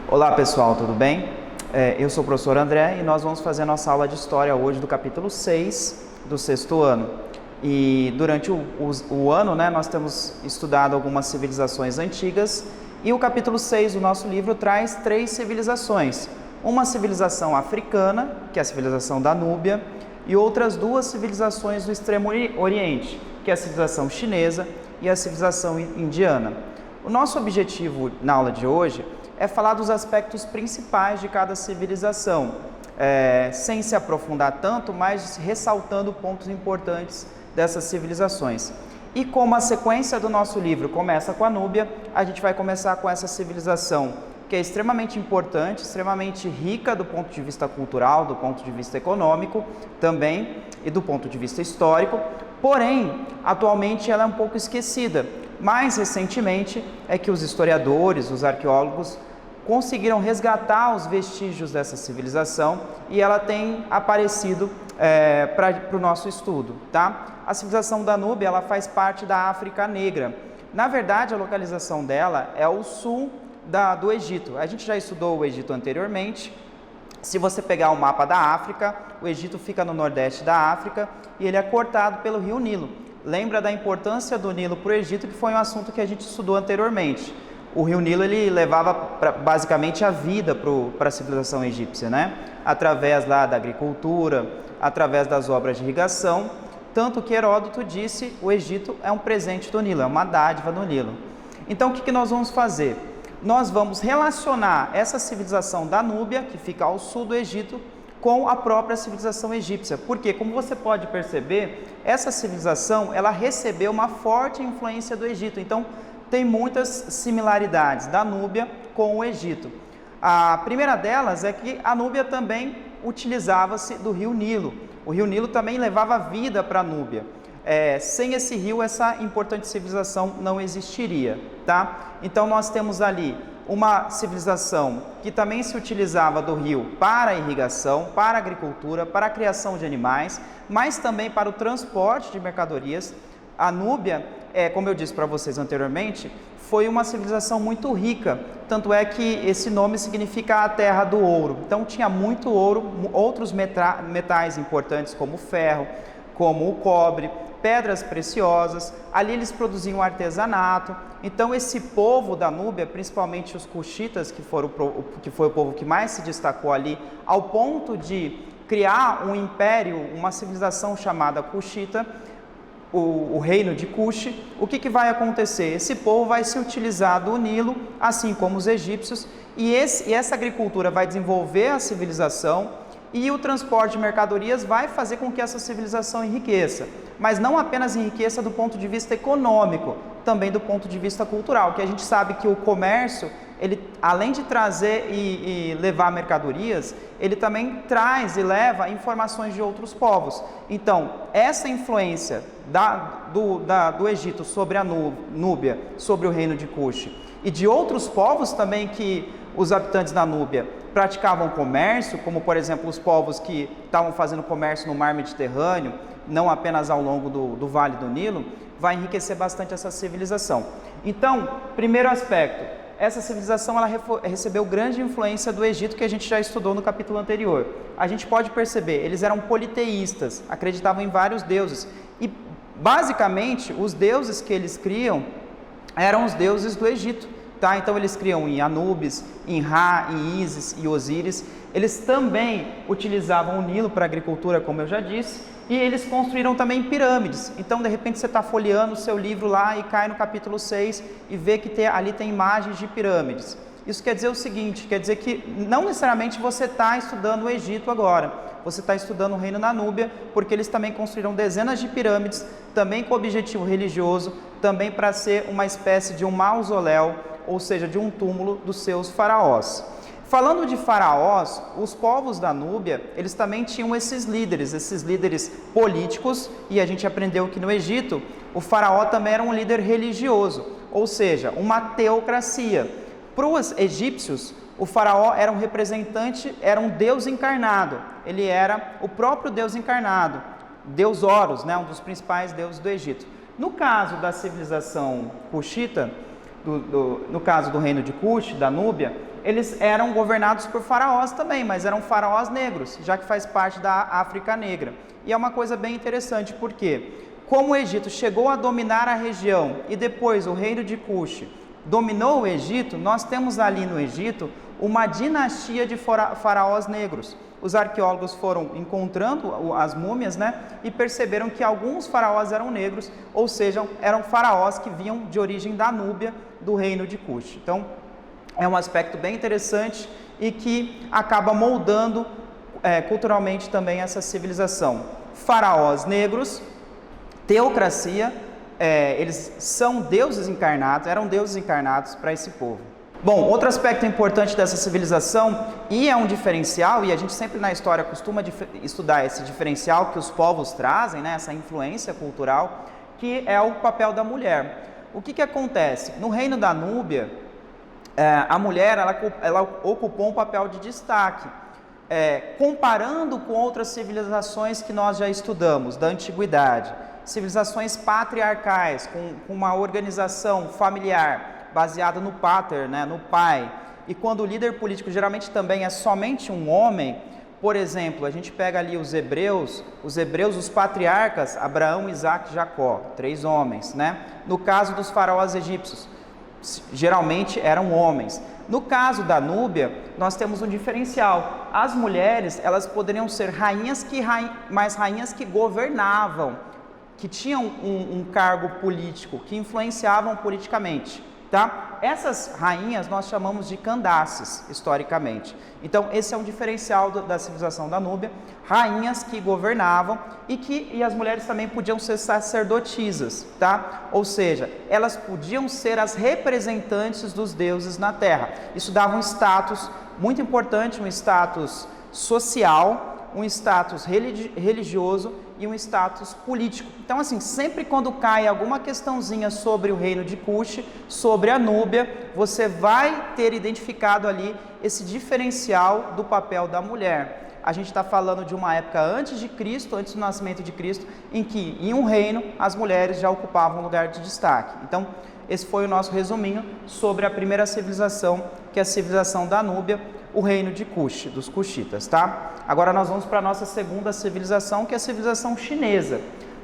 Olá pessoal, tudo bem? Eu sou o professor André e nós vamos fazer a nossa aula de História hoje do capítulo 6 do sexto ano. E durante o ano, nós temos estudado algumas civilizações antigas e o capítulo 6 do nosso livro traz 3 civilizações. Uma civilização africana, que é a civilização da Núbia, e outras 2 civilizações do Extremo Oriente, que é a civilização chinesa e a civilização indiana. O nosso objetivo na aula de hoje é falar dos aspectos principais de cada civilização, sem se aprofundar tanto, mas ressaltando pontos importantes dessas civilizações. E como a sequência do nosso livro começa com a Núbia, a gente vai começar com essa civilização que é extremamente importante, extremamente rica do ponto de vista cultural, do ponto de vista econômico também e do ponto de vista histórico, porém, atualmente ela é um pouco esquecida. Mais recentemente é que os historiadores, os arqueólogos, conseguiram resgatar os vestígios dessa civilização e ela tem aparecido para o nosso estudo, tá? A civilização da Núbia, ela faz parte da África Negra. Na verdade, a localização dela é o sul do Egito. A gente já estudou o Egito anteriormente. Se você pegar o mapa da África, o Egito fica no nordeste da África e ele é cortado pelo rio Nilo. Lembra da importância do Nilo para o Egito, que foi um assunto que a gente estudou anteriormente. O rio Nilo ele levava basicamente a vida para a civilização egípcia, através lá da agricultura, através das obras de irrigação, tanto que Heródoto disse o Egito é um presente do Nilo, é uma dádiva do Nilo. Então o que nós vamos fazer? Nós vamos relacionar essa civilização da Núbia, que fica ao sul do Egito, com a própria civilização egípcia. Porque, como você pode perceber, essa civilização ela recebeu uma forte influência do Egito. Então, tem muitas similaridades da Núbia com o Egito. A primeira delas é que a Núbia também utilizava-se do rio Nilo. O rio Nilo também levava vida para a Núbia. Sem esse rio, essa importante civilização não existiria, tá? Então, nós temos ali uma civilização que também se utilizava do rio para a irrigação, para a agricultura, para a criação de animais, mas também para o transporte de mercadorias. A Núbia, como eu disse para vocês anteriormente, foi uma civilização muito rica, tanto é que esse nome significa a terra do ouro. Então tinha muito ouro, outros metais importantes como o ferro, como o cobre, pedras preciosas. Ali eles produziam artesanato. Então esse povo da Núbia, principalmente os cuxitas, que foi o povo que mais se destacou ali, ao ponto de criar um império, uma civilização chamada Cuxita, o reino de Cuxi. O que vai acontecer? Esse povo vai se utilizar do Nilo, assim como os egípcios, e essa agricultura vai desenvolver a civilização, e o transporte de mercadorias vai fazer com que essa civilização enriqueça, mas não apenas enriqueça do ponto de vista econômico, também do ponto de vista cultural, que a gente sabe que o comércio, ele, além de trazer e levar mercadorias, ele também traz e leva informações de outros povos. Então, essa influência do Egito sobre a Núbia, sobre o reino de Cuxi, e de outros povos também que os habitantes da Núbia praticavam comércio, como por exemplo os povos que estavam fazendo comércio no mar Mediterrâneo, não apenas ao longo do Vale do Nilo, vai enriquecer bastante essa civilização. Então, primeiro aspecto, essa civilização ela recebeu grande influência do Egito, que a gente já estudou no capítulo anterior. A gente pode perceber, eles eram politeístas, acreditavam em vários deuses, e basicamente os deuses que eles criam eram os deuses do Egito. Então eles criam em Anubis, em Ra, em Ísis e Osíris. Eles também utilizavam o Nilo para a agricultura, como eu já disse, e eles construíram também pirâmides. Então, de repente, você está folheando o seu livro lá e cai no capítulo 6 e vê que ali tem imagens de pirâmides. Isso quer dizer o seguinte, quer dizer que não necessariamente você está estudando o Egito agora, você está estudando o reino da Núbia, porque eles também construíram dezenas de pirâmides, também com objetivo religioso, também para ser uma espécie de um mausoléu, ou seja, de um túmulo dos seus faraós. Falando de faraós, os povos da Núbia, eles também tinham esses líderes políticos, e a gente aprendeu que no Egito, o faraó também era um líder religioso, ou seja, uma teocracia. Para os egípcios, o faraó era um representante, era um deus encarnado, ele era o próprio deus encarnado, deus Horus, um dos principais deuses do Egito. No caso da civilização cuxita, no caso do reino de Cuxi, da Núbia, eles eram governados por faraós também, mas eram faraós negros, já que faz parte da África Negra. E é uma coisa bem interessante, porque como o Egito chegou a dominar a região e depois o reino de Cush dominou o Egito, nós temos ali no Egito uma dinastia de faraós negros. Os arqueólogos foram encontrando as múmias, né, e perceberam que alguns faraós eram negros, ou seja, eram faraós que vinham de origem da Núbia, do reino de Cush. Então, é um aspecto bem interessante e que acaba moldando culturalmente também essa civilização. Faraós negros, teocracia, eles são deuses encarnados, eram deuses encarnados para esse povo. Bom, outro aspecto importante dessa civilização, e é um diferencial, e a gente sempre na história costuma estudar esse diferencial que os povos trazem, né, essa influência cultural, que é o papel da mulher. O que acontece? No reino da Núbia, a mulher ela ocupou um papel de destaque, comparando com outras civilizações que nós já estudamos, da antiguidade, civilizações patriarcais, com uma organização familiar, baseada no pater, né, no pai, e quando o líder político geralmente também é somente um homem. Por exemplo, a gente pega ali os hebreus, os patriarcas, Abraão, Isaac e Jacó, 3 homens, né? No caso dos faraós egípcios, geralmente eram homens. No caso da Núbia, nós temos um diferencial. As mulheres, elas poderiam ser rainhas que governavam, que tinham um cargo político, que influenciavam politicamente. Tá? Essas rainhas nós chamamos de Candaces, historicamente. Então, esse é um diferencial da civilização da Núbia, rainhas que governavam e as mulheres também podiam ser sacerdotisas, tá? Ou seja, elas podiam ser as representantes dos deuses na terra. Isso dava um status muito importante, um status social, um status religioso e um status político. Então, assim, sempre quando cai alguma questãozinha sobre o reino de Cush, sobre a Núbia, você vai ter identificado ali esse diferencial do papel da mulher. A gente está falando de uma época antes de Cristo, antes do nascimento de Cristo, em que em um reino as mulheres já ocupavam um lugar de destaque. Então, esse foi o nosso resuminho sobre a primeira civilização, que é a civilização da Núbia, o reino de Cush, dos Cushitas, tá? Agora nós vamos para a nossa segunda civilização, que é a civilização chinesa.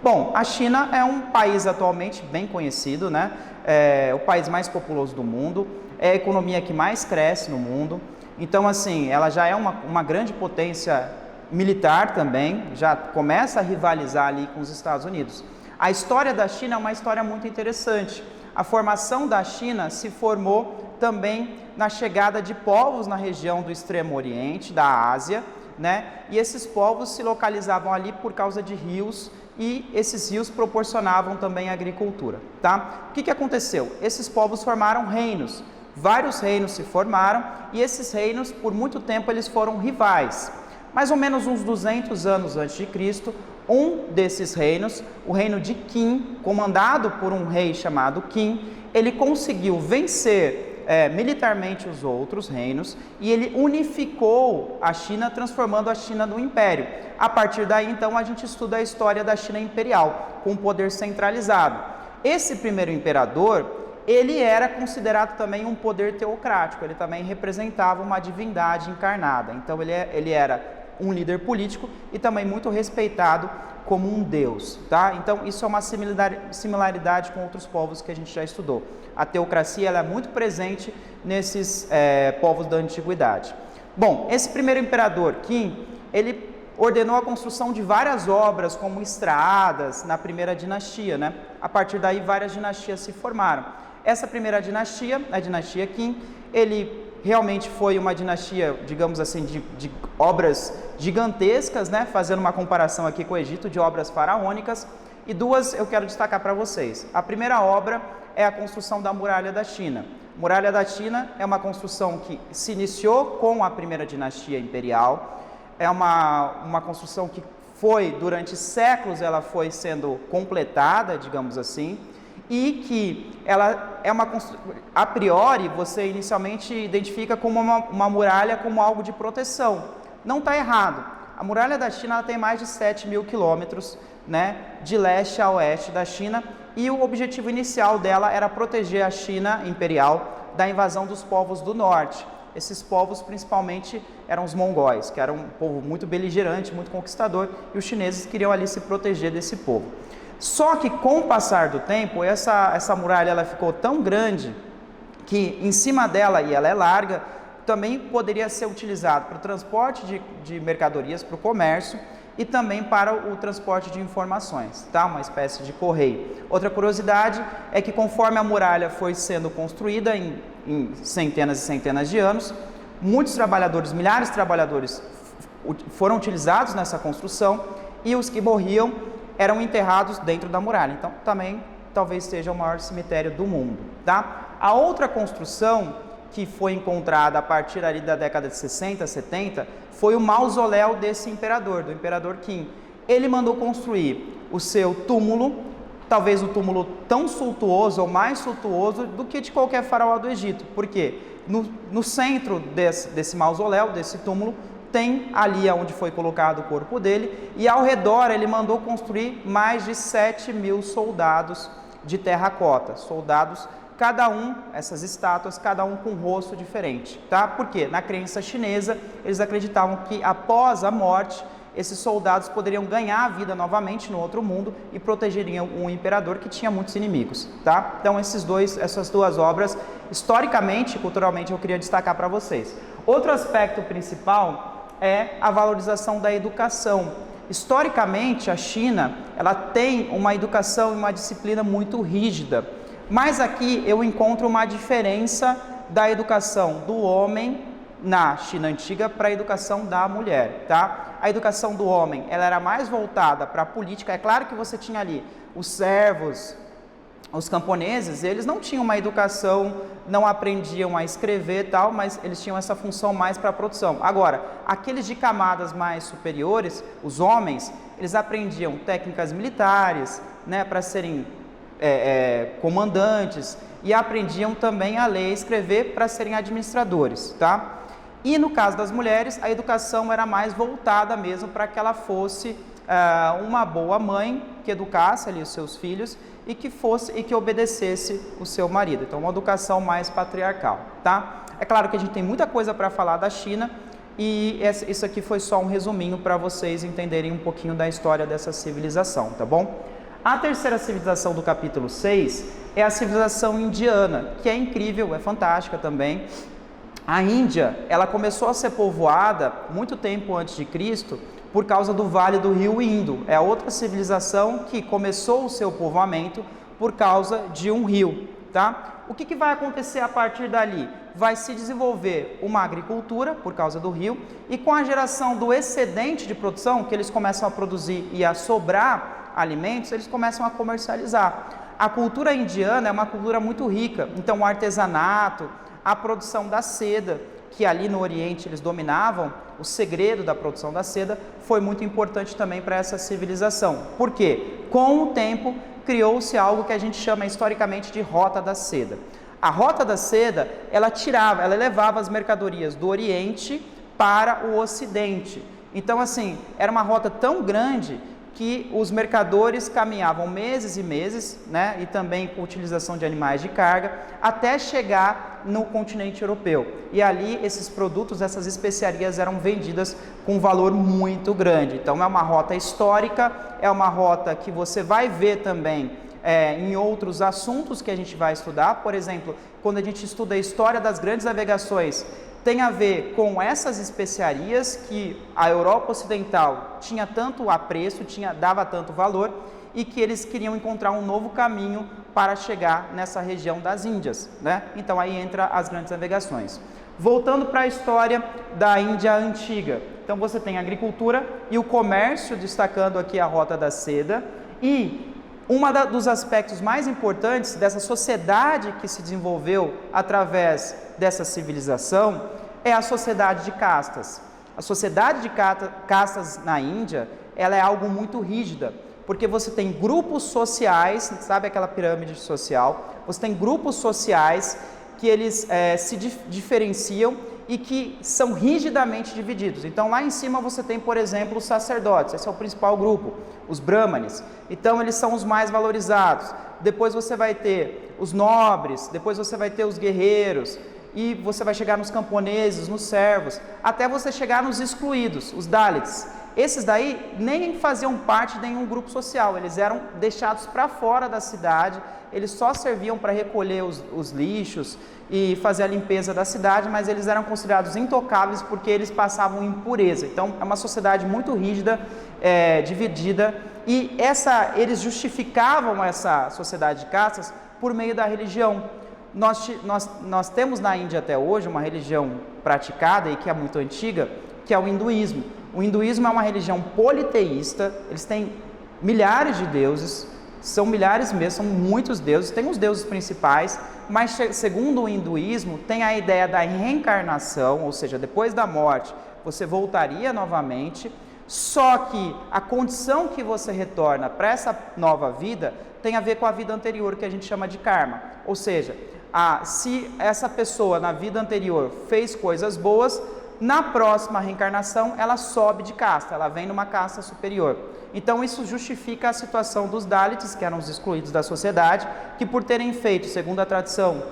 Bom, a China é um país atualmente bem conhecido, né? É o país mais populoso do mundo, é a economia que mais cresce no mundo. Então, assim, ela já é uma grande potência militar também, já começa a rivalizar ali com os Estados Unidos. A história da China é uma história muito interessante. A formação da China se formou também na chegada de povos na região do Extremo Oriente, da Ásia, né? E esses povos se localizavam ali por causa de rios, e esses rios proporcionavam também a agricultura, tá? O que aconteceu? Esses povos formaram reinos, vários reinos se formaram, e esses reinos, por muito tempo, eles foram rivais. Mais ou menos uns 200 anos antes de Cristo, um desses reinos, o reino de Qin, comandado por um rei chamado Qin, ele conseguiu vencer militarmente os outros reinos, e ele unificou a China, transformando a China num império. A partir daí, então, a gente estuda a história da China imperial, com poder centralizado. Esse primeiro imperador, ele era considerado também um poder teocrático, ele também representava uma divindade encarnada. Então, ele era um líder político e também muito respeitado como um deus, tá? Então, isso é uma similaridade com outros povos que a gente já estudou. A teocracia, ela é muito presente nesses povos da antiguidade. Bom, esse primeiro imperador, Qin, ele ordenou a construção de várias obras, como estradas, na primeira dinastia, né? A partir daí, várias dinastias se formaram. Essa primeira dinastia, a dinastia Qin, ele realmente foi uma dinastia, digamos assim, de obras gigantescas, né? Fazendo uma comparação aqui com o Egito, de obras faraônicas, e duas eu quero destacar para vocês. A primeira obra é a construção da Muralha da China. A Muralha da China é uma construção que se iniciou com a primeira dinastia imperial, é uma construção que durante séculos, ela foi sendo completada, digamos assim, e que ela é a priori, você inicialmente identifica como uma muralha, como algo de proteção. Não está errado. A Muralha da China ela tem mais de 7.000 quilômetros, né, de leste a oeste da China, e o objetivo inicial dela era proteger a China imperial da invasão dos povos do norte. Esses povos principalmente eram os mongóis, que eram um povo muito beligerante, muito conquistador, e os chineses queriam ali se proteger desse povo. Só que com o passar do tempo, essa muralha ela ficou tão grande que em cima dela, e ela é larga, também poderia ser utilizado para o transporte de mercadorias, para o comércio, e também para o transporte de informações, tá? Uma espécie de correio. Outra curiosidade é que conforme a muralha foi sendo construída em centenas e centenas de anos, muitos trabalhadores, milhares de trabalhadores foram utilizados nessa construção, e os que morriam eram enterrados dentro da muralha. Então também talvez seja o maior cemitério do mundo, tá? A outra construção que foi encontrada a partir ali da década de 60, 70, foi o mausoléu desse imperador, do imperador Qin. Ele mandou construir o seu túmulo, talvez o túmulo tão suntuoso ou mais suntuoso do que de qualquer faraó do Egito. Por quê? No centro desse mausoléu, desse túmulo, tem ali onde foi colocado o corpo dele, e ao redor ele mandou construir mais de 7.000 soldados de terracota, soldados cada um, essas estátuas, cada um com um rosto diferente, tá? Porque na crença chinesa, eles acreditavam que após a morte, esses soldados poderiam ganhar a vida novamente no outro mundo e protegeriam um imperador que tinha muitos inimigos, tá? Então essas duas obras, historicamente e culturalmente, eu queria destacar para vocês. Outro aspecto principal é a valorização da educação. Historicamente, a China, ela tem uma educação e uma disciplina muito rígida. Mas aqui eu encontro uma diferença da educação do homem na China antiga para a educação da mulher, tá? A educação do homem, ela era mais voltada para a política. É claro que você tinha ali os servos, os camponeses, eles não tinham uma educação, não aprendiam a escrever e tal, mas eles tinham essa função mais para a produção. Agora, aqueles de camadas mais superiores, os homens, eles aprendiam técnicas militares, né, para serem comandantes, e aprendiam também a ler e escrever para serem administradores, tá? E no caso das mulheres, a educação era mais voltada mesmo para que ela fosse uma boa mãe, que educasse ali os seus filhos e que obedecesse o seu marido. Então, uma educação mais patriarcal, tá? É claro que a gente tem muita coisa para falar da China, e isso aqui foi só um resuminho para vocês entenderem um pouquinho da história dessa civilização, tá bom? A terceira civilização do capítulo 6 é a civilização indiana, que é incrível, é fantástica também. A Índia, ela começou a ser povoada muito tempo antes de Cristo por causa do Vale do Rio Indo. É outra civilização que começou o seu povoamento por causa de um rio, tá? O que vai acontecer a partir dali? Vai se desenvolver uma agricultura por causa do rio, e com a geração do excedente de produção, que eles começam a produzir e a sobrar alimentos, eles começam a comercializar. A cultura indiana é uma cultura muito rica, então o artesanato, a produção da seda, que ali no Oriente eles dominavam, o segredo da produção da seda foi muito importante também para essa civilização. Por quê? Com o tempo criou-se algo que a gente chama historicamente de Rota da Seda. A Rota da Seda, ela levava as mercadorias do Oriente para o Ocidente. Então, assim, era uma rota tão grande que os mercadores caminhavam meses e meses, né, e também com utilização de animais de carga, até chegar no continente europeu. E ali esses produtos, essas especiarias eram vendidas com um valor muito grande. Então é uma rota histórica, é uma rota que você vai ver também em outros assuntos que a gente vai estudar. Por exemplo, quando a gente estuda a história das grandes navegações, tem a ver com essas especiarias que a Europa Ocidental tinha tanto apreço, dava tanto valor, e que eles queriam encontrar um novo caminho para chegar nessa região das Índias, né? Então aí entra as grandes navegações. Voltando para a história da Índia antiga, então você tem a agricultura e o comércio, destacando aqui a Rota da Seda, e dos aspectos mais importantes dessa sociedade que se desenvolveu através dessa civilização é a sociedade de castas. A sociedade de castas na Índia, ela é algo muito rígida, porque você tem grupos sociais, sabe aquela pirâmide social? Você tem grupos sociais que eles se diferenciam e que são rigidamente divididos. Então lá em cima você tem, por exemplo, os sacerdotes, esse é o principal grupo, os brahmanes. Então eles são os mais valorizados. Depois você vai ter os nobres, depois você vai ter os guerreiros, e você vai chegar nos camponeses, nos servos, até você chegar nos excluídos, os Dalits. Esses daí nem faziam parte de nenhum grupo social, eles eram deixados para fora da cidade, eles só serviam para recolher os lixos e fazer a limpeza da cidade, mas eles eram considerados intocáveis porque eles passavam impureza. Então é uma sociedade muito rígida, dividida, e eles justificavam essa sociedade de castas por meio da religião. Nós temos na Índia até hoje uma religião praticada e que é muito antiga, que é o hinduísmo. O hinduísmo é uma religião politeísta, eles têm milhares de deuses, são milhares mesmo, são muitos deuses, tem os deuses principais, mas segundo o hinduísmo tem a ideia da reencarnação, ou seja, depois da morte você voltaria novamente, só que a condição que você retorna para essa nova vida tem a ver com a vida anterior, que a gente chama de karma, ou seja, se essa pessoa na vida anterior fez coisas boas, na próxima reencarnação ela sobe de casta, ela vem numa casta superior. Então isso justifica a situação dos Dalits, que eram os excluídos da sociedade, que por terem feito, segundo a tradição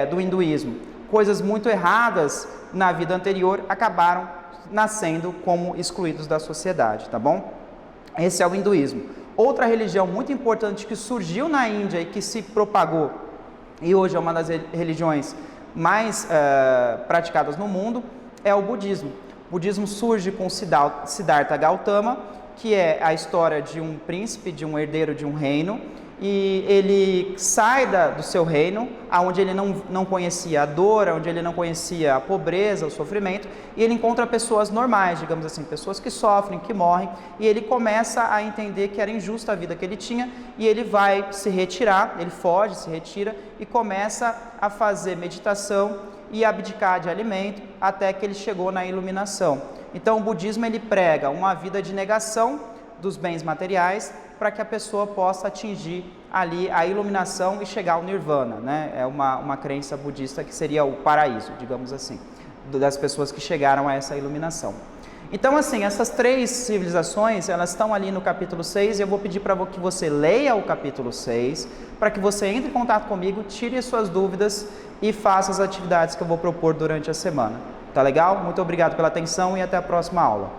do hinduísmo, coisas muito erradas na vida anterior, acabaram nascendo como excluídos da sociedade, tá bom? Esse é o hinduísmo. Outra religião muito importante que surgiu na Índia e que se propagou, e hoje é uma das religiões mais praticadas no mundo, é o budismo. O budismo surge com Siddhartha Gautama, que é a história de um príncipe, de um herdeiro de um reino, e ele sai do seu reino, onde ele não conhecia a dor, onde ele não conhecia a pobreza, o sofrimento, e ele encontra pessoas normais, digamos assim, pessoas que sofrem, que morrem, e ele começa a entender que era injusta a vida que ele tinha, e ele vai se retirar, ele foge, se retira, e começa a fazer meditação e abdicar de alimento, até que ele chegou na iluminação. Então o budismo ele prega uma vida de negação dos bens materiais para que a pessoa possa atingir ali a iluminação e chegar ao nirvana, né? É uma crença budista que seria o paraíso, digamos assim, das pessoas que chegaram a essa iluminação. Então assim, essas três civilizações, elas estão ali no capítulo 6, e eu vou pedir para que você leia o capítulo 6, para que você entre em contato comigo, tire as suas dúvidas e faça as atividades que eu vou propor durante a semana. Tá legal? Muito obrigado pela atenção e até a próxima aula.